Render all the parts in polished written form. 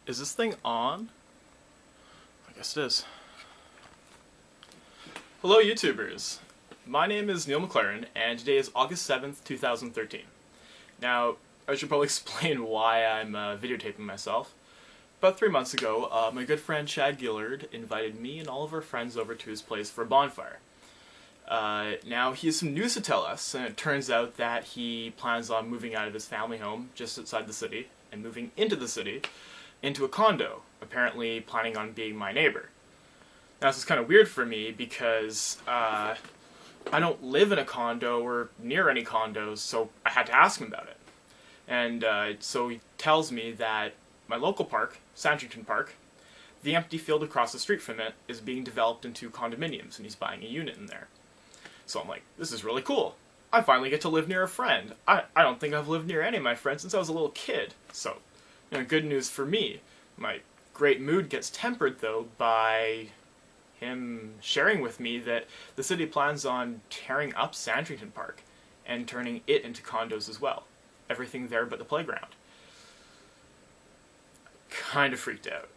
Is this thing on? I guess it is. Hello YouTubers! My name is Neil McLaren, and today is August 7th, 2013. Now, I should probably explain why I'm videotaping myself. About 3 months ago, my good friend Chad Gillard invited me and all of our friends over to his place for a bonfire. Now, he has some news to tell us, and it turns out that he plans on moving out of his family home just outside the city, and moving into the city, into a condo, apparently planning on being my neighbor. Now, this is kind of weird for me because I don't live in a condo or near any condos, so I had to ask him about it. And so he tells me that my local park, Sandrington Park, the empty field across the street from it is being developed into condominiums, and he's buying a unit in there. So I'm like, this is really cool. I finally get to live near a friend. I don't think I've lived near any of my friends since I was a little kid. So, good news for me. My great mood gets tempered, though, by him sharing with me that the city plans on tearing up Sandrington Park and turning it into condos as well. Everything there but the playground. Kind of freaked out.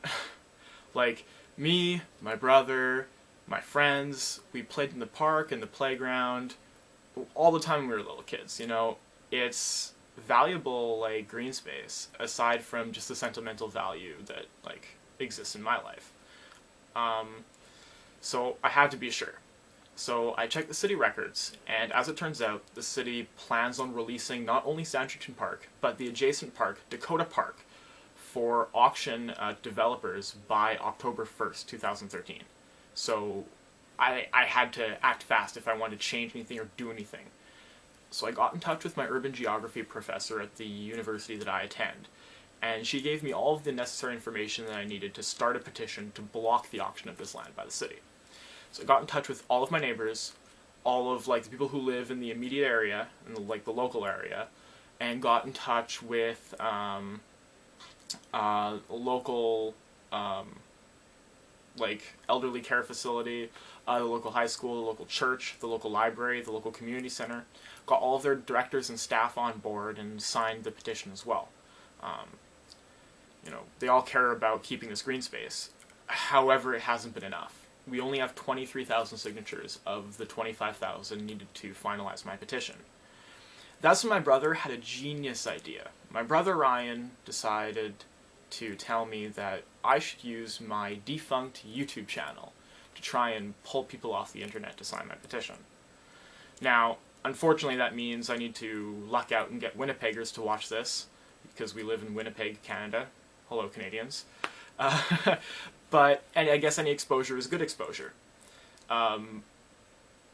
Like, me, my brother, my friends, we played in the park and the playground all the time when we were little kids, It's valuable, like, green space, aside from just the sentimental value that, like, exists in my life. So I had to be sure. So I checked the city records, and as it turns out, the city plans on releasing not only Sandrington Park, but the adjacent park, Dakota Park, for auction developers by October 1st, 2013. So I had to act fast if I wanted to change anything or do anything. So I got in touch with my urban geography professor at the university that I attend, and she gave me all of the necessary information that I needed to start a petition to block the auction of this land by the city. So I got in touch with all of my neighbors, all of the people who live in the immediate area, in the local area, and got in touch with local elderly care facility, the local high school, the local church, the local library, the local community center. Got all of their directors and staff on board and signed the petition as well. They all care about keeping this green space. However, it hasn't been enough. We only have 23,000 signatures of the 25,000 needed to finalize my petition. That's when my brother had a genius idea. My brother Ryan decided to tell me that I should use my defunct YouTube channel to try and pull people off the internet to sign my petition. Now, unfortunately that means I need to luck out and get Winnipeggers to watch this, because we live in Winnipeg, Canada. Hello, Canadians. And I guess any exposure is good exposure.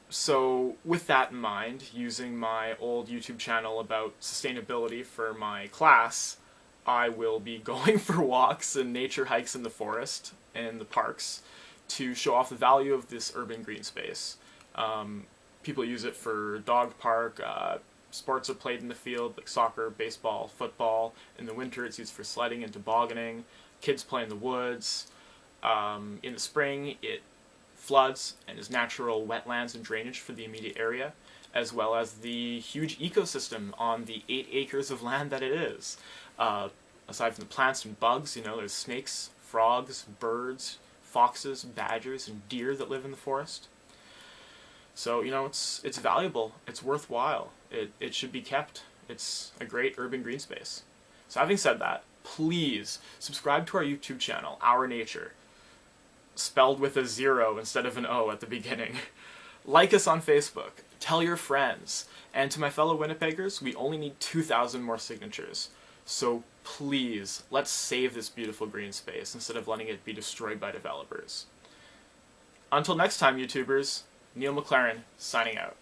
So with that in mind, using my old YouTube channel about sustainability for my class, I will be going for walks and nature hikes in the forest and the parks to show off the value of this urban green space. People use it for dog park, sports are played in the field, like soccer, baseball, football. In the winter it's used for sledding and tobogganing. Kids play in the woods. In the spring it floods and is natural wetlands and drainage for the immediate area, as well as the huge ecosystem on the 8 acres of land that it is. Aside from the plants and bugs, there's snakes, frogs, birds, foxes, badgers, and deer that live in the forest. So, it's valuable, it's worthwhile, it should be kept. It's a great urban green space. So having said that, please subscribe to our YouTube channel, Our Nature, spelled with a 0 instead of an O at the beginning. Like us on Facebook, tell your friends, and to my fellow Winnipeggers, we only need 2,000 more signatures. So please, let's save this beautiful green space instead of letting it be destroyed by developers. Until next time, YouTubers, Neil McLaren, signing out.